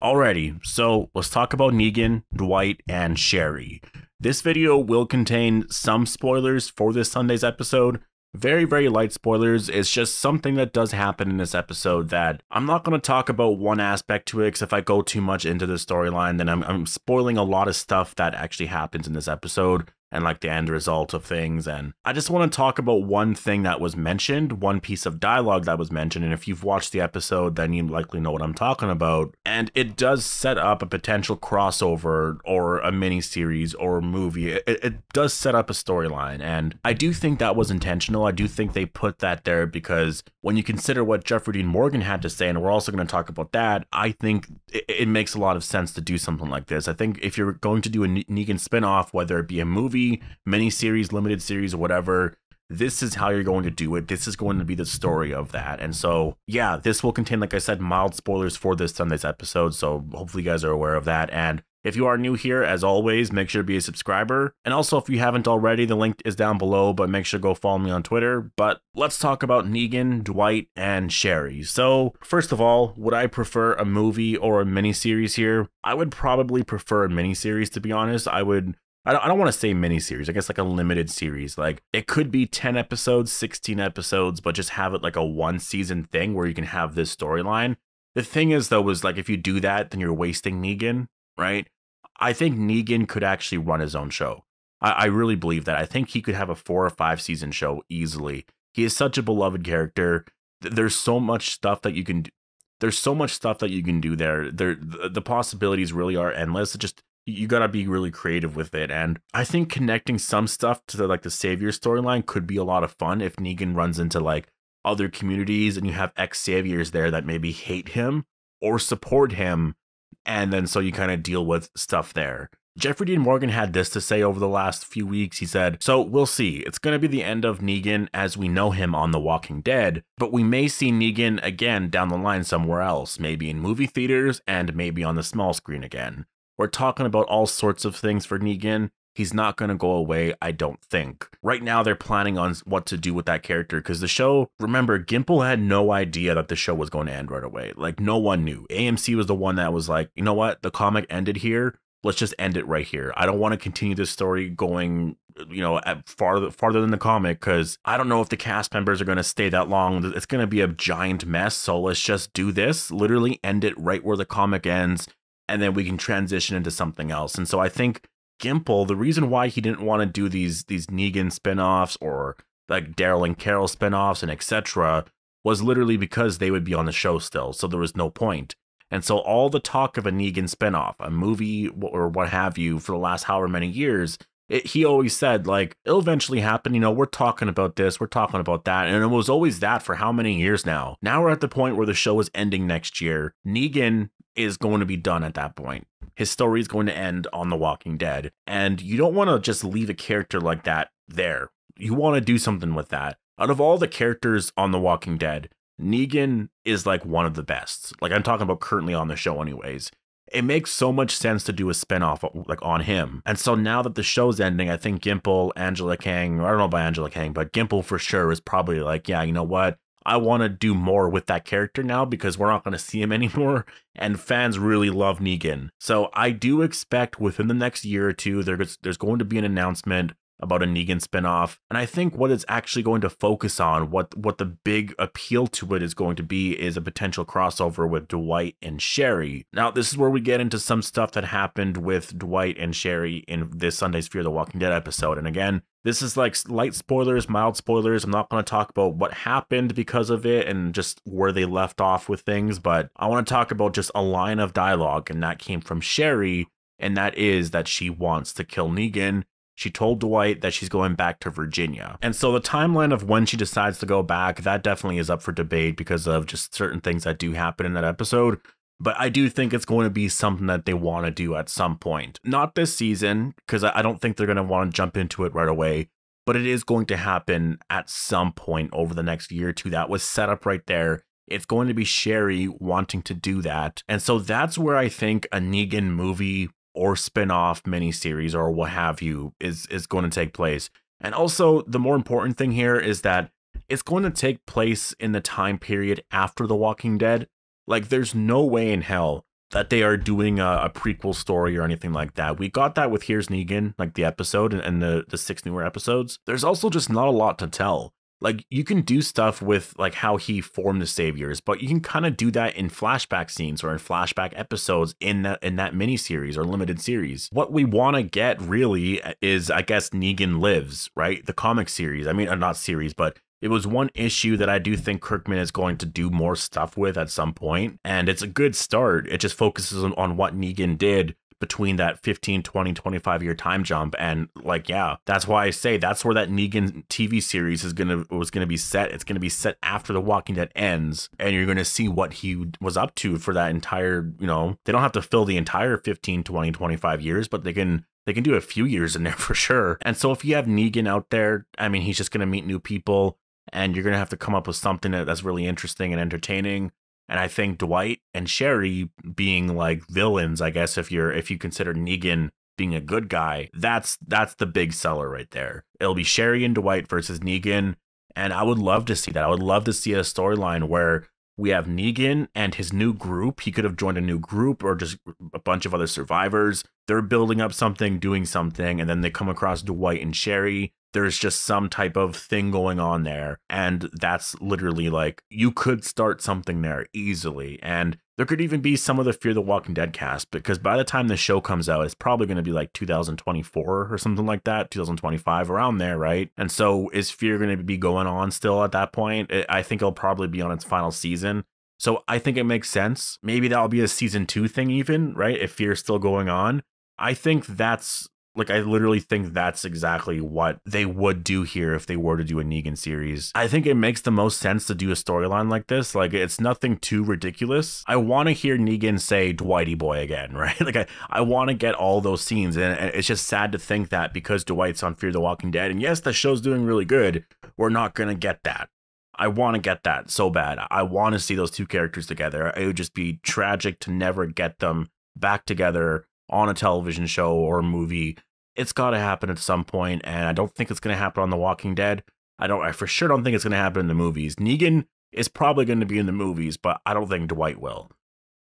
Alrighty, so let's talk about Negan, Dwight, and Sherry. This video will contain some spoilers for this Sunday's episode. Very, very light spoilers. It's just something that does happen in this episode that I'm not going to talk about one aspect to it, because if I go too much into the storyline, then I'm spoiling a lot of stuff that actually happens in this episode and like the end result of things. And I just want to talk about one thing that was mentioned, one piece of dialogue that was mentioned. And if you've watched the episode, then you likely know what I'm talking about. And it does set up a potential crossover or a mini series or a movie. It does set up a storyline. And I do think that was intentional. I do think they put that there because when you consider what Jeffrey Dean Morgan had to say, and we're also going to talk about that, I think it makes a lot of sense to do something like this. I think if you're going to do a Negan spinoff, whether it be a movie, mini-series, limited series, or whatever, this is how you're going to do it. This is going to be the story of that. And so, yeah, this will contain, like I said, mild spoilers for this Sunday's episode, so hopefully you guys are aware of that. And if you are new here, as always, make sure to be a subscriber. And also, if you haven't already, the link is down below, but make sure to go follow me on Twitter. But let's talk about Negan, Dwight, and Sherry. So, first of all, would I prefer a movie or a miniseries here? I would probably prefer a miniseries, to be honest. I don't want to say miniseries, I guess like a limited series. Like it could be 10 episodes, 16 episodes, but just have it like a one season thing where you can have this storyline. The thing is though, is like if you do that, then you're wasting Negan, right? I think Negan could actually run his own show. I really believe that. I think he could have a 4 or 5 season show easily. He is such a beloved character. There's so much stuff that you can do. There's so much stuff that you can do there. The possibilities really are endless. You gotta be really creative with it. And I think connecting some stuff to the Savior storyline could be a lot of fun if Negan runs into like other communities and you have ex-Saviors there that maybe hate him or support him. And then so you kind of deal with stuff there. Jeffrey Dean Morgan had this to say over the last few weeks. He said, "So we'll see. It's going to be the end of Negan as we know him on The Walking Dead, but we may see Negan again down the line somewhere else, maybe in movie theaters and maybe on the small screen again. We're talking about all sorts of things for Negan. He's not going to go away, I don't think." Right now, they're planning on what to do with that character because the show, remember, Gimple had no idea that the show was going to end right away. Like, no one knew. AMC was the one that was like, you know what? The comic ended here. Let's just end it right here. I don't want to continue this story going, farther than the comic because I don't know if the cast members are going to stay that long. It's going to be a giant mess. So let's just do this. Literally end it right where the comic ends. And then we can transition into something else. And so I think Gimple, the reason why he didn't want to do these Negan spinoffs or like Daryl and Carol spinoffs and etc. was literally because they would be on the show still. So there was no point. And so all the talk of a Negan spinoff, a movie or what have you for the last however many years, he always said like, it'll eventually happen. We're talking about this, we're talking about that. And it was always that for how many years now? Now we're at the point where the show is ending next year. Negan is going to be done at that point. His story is going to end on The Walking Dead. And you don't want to just leave a character like that there. You want to do something with that. Out of all the characters on The Walking Dead, Negan is like one of the best. Like I'm talking about currently on the show anyways. It makes so much sense to do a spinoff like on him. And so now that the show's ending, I think Gimple, Angela Kang, I don't know about Angela Kang, but Gimple for sure is probably like, yeah, you know what? I want to do more with that character now because we're not going to see him anymore. And fans really love Negan. So I do expect within the next year or two, there's going to be an announcement about a Negan spinoff. And I think what it's actually going to focus on, what the big appeal to it is going to be, is a potential crossover with Dwight and Sherry. Now, this is where we get into some stuff that happened with Dwight and Sherry in this Sunday's Fear the Walking Dead episode. And again, this is like light spoilers, mild spoilers. I'm not going to talk about what happened because of it and just where they left off with things, but I want to talk about just a line of dialogue, and that came from Sherry, and that is that she wants to kill Negan. She told Dwight that she's going back to Virginia. And so the timeline of when she decides to go back, that definitely is up for debate because of just certain things that do happen in that episode. But I do think it's going to be something that they want to do at some point. Not this season, because I don't think they're going to want to jump into it right away. But it is going to happen at some point over the next year or two. That was set up right there. It's going to be Sherry wanting to do that. And so that's where I think a Negan movie or spin-off miniseries or what have you is going to take place. And also, the more important thing here is that it's going to take place in the time period after The Walking Dead. Like, there's no way in hell that they are doing a prequel story or anything like that. We got that with Here's Negan, like the episode and the 6 newer episodes. There's also just not a lot to tell. Like, you can do stuff with like how he formed the Saviors, but you can kind of do that in flashback scenes or in flashback episodes in that miniseries or limited series. What we want to get really is, I guess, Negan Lives, right? The comic series. I mean, not series, but it was one issue that I do think Kirkman is going to do more stuff with at some point, and it's a good start. It just focuses on what Negan did between that 15, 20, 25 year time jump. And like, yeah, that's why I say that's where that Negan TV series was gonna be set. It's gonna be set after The Walking Dead ends, and you're gonna see what he was up to for that entire, you know, they don't have to fill the entire 15, 20, 25 years, but they can do a few years in there for sure. And so if you have Negan out there, I mean, he's just gonna meet new people, and you're gonna have to come up with something that's really interesting and entertaining. And I think Dwight and Sherry being like villains, I guess if you consider Negan being a good guy, that's the big seller right there. It'll be Sherry and Dwight versus Negan, and I would love to see that. I would love to see a storyline where we have Negan and his new group. He could have joined a new group or just a bunch of other survivors. They're building up something, doing something, and then they come across Dwight and Sherry. There's just some type of thing going on there. And that's literally like, you could start something there easily. And there could even be some of the Fear the Walking Dead cast, because by the time the show comes out, it's probably going to be like 2024 or something like that, 2025, around there, right? And so is Fear going to be going on still at that point? I think it'll probably be on its final season. So I think it makes sense. Maybe that'll be a season 2 thing even, right? If Fear's still going on. I think that's, like, I literally think that's exactly what they would do here if they were to do a Negan series. I think it makes the most sense to do a storyline like this. Like, it's nothing too ridiculous. I want to hear Negan say Dwighty boy again, right? Like, I want to get all those scenes, and it's just sad to think that because Dwight's on Fear the Walking Dead, and yes, the show's doing really good, we're not going to get that. I want to get that so bad. I want to see those two characters together. It would just be tragic to never get them back together on a television show or a movie. It's got to happen at some point, and I don't think it's going to happen on The Walking Dead. I for sure don't think it's going to happen in the movies. Negan is probably going to be in the movies, but I don't think Dwight will.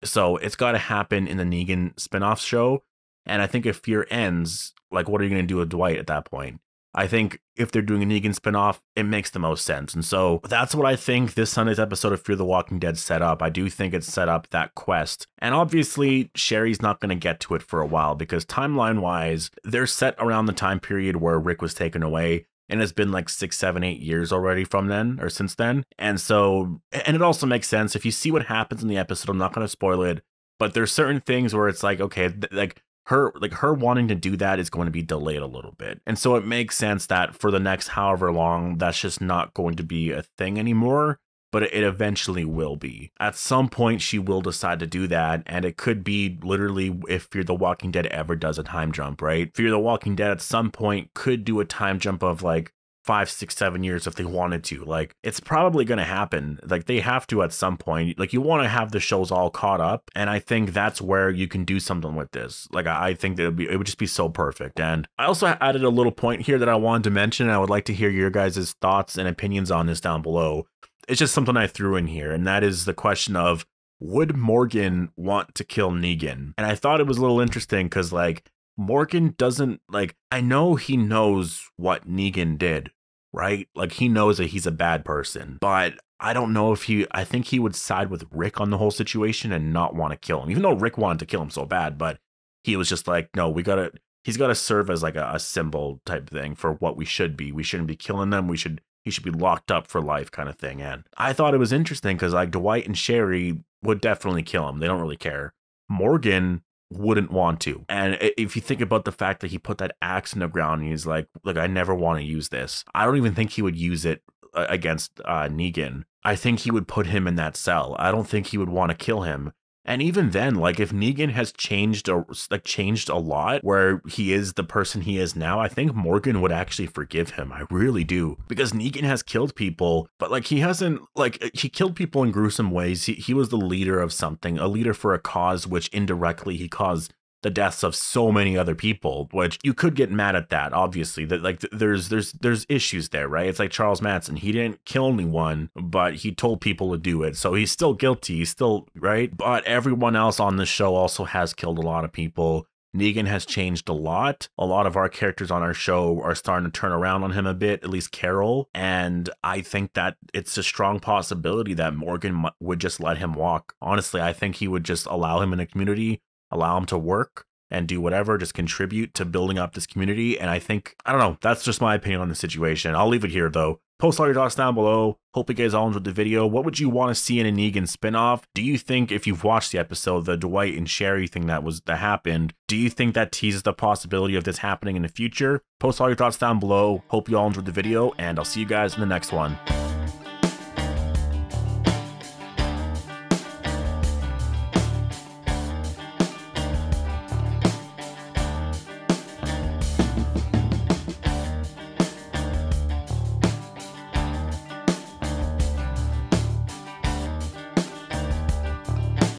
So it's got to happen in the Negan spinoff show, and I think if Fear ends, like, what are you going to do with Dwight at that point? I think if they're doing a Negan spinoff, it makes the most sense. And so that's what I think this Sunday's episode of Fear the Walking Dead set up. I do think it set up that quest. And obviously, Sherry's not going to get to it for a while because timeline-wise, they're set around the time period where Rick was taken away. And it's been like 6, 7, 8 years already from then, or since then. And so, and it also makes sense. If you see what happens in the episode, I'm not going to spoil it, but there's certain things where it's like, okay, like, her wanting to do that is going to be delayed a little bit. And so it makes sense that for the next however long, that's just not going to be a thing anymore, but it eventually will be. At some point, she will decide to do that, and it could be literally if Fear the Walking Dead ever does a time jump, right? Fear the Walking Dead at some point could do a time jump of like 5, 6, 7 years if they wanted to. Like, it's probably going to happen. Like, they have to at some point. Like, you want to have the shows all caught up, and I think that's where you can do something with this. Like, I think that it would just be so perfect. And I also added a little point here that I wanted to mention, and I would like to hear your guys' thoughts and opinions on this down below. It's just something I threw in here, and that is the question of, would Morgan want to kill Negan? And I thought it was a little interesting because, like, Morgan doesn't, like, I know he knows what Negan did, right? Like, he knows that he's a bad person, but I don't know if I think he would side with Rick on the whole situation and not want to kill him, even though Rick wanted to kill him so bad, but he was just like, no, he's got to serve as like a symbol type thing for what we should be. We shouldn't be killing them. He should be locked up for life kind of thing. And I thought it was interesting because, like, Dwight and Sherry would definitely kill him. They don't really care. Morgan wouldn't want to. And if you think about the fact that he put that axe in the ground and he's like, look, I never want to use this. I don't even think he would use it against Negan. I think he would put him in that cell. I don't think he would want to kill him. And even then, like, if Negan has changed a lot where he is the person he is now, I think Morgan would actually forgive him. I really do. Because Negan has killed people, but like, he hasn't, like, he killed people in gruesome ways. He was the leader of something, a leader for a cause, which indirectly he caused the deaths of so many other people, which you could get mad at that, obviously. That like there's issues there, right? It's like Charles Manson. He didn't kill anyone, but he told people to do it. So he's still guilty. He's still, right? But everyone else on this show also has killed a lot of people. Negan has changed a lot. A lot of our characters on our show are starting to turn around on him a bit, at least Carol. And I think that it's a strong possibility that Morgan would just let him walk. Honestly, I think he would just allow him in the community, allow him to work and do whatever, just contribute to building up this community. And I think, I don't know, that's just my opinion on the situation. I'll leave it here though. Post all your thoughts down below. Hope you guys all enjoyed the video. What would you want to see in a Negan spinoff? Do you think, if you've watched the episode, the Dwight and Sherry thing that happened, do you think that teases the possibility of this happening in the future? Post all your thoughts down below. Hope you all enjoyed the video, and I'll see you guys in the next one.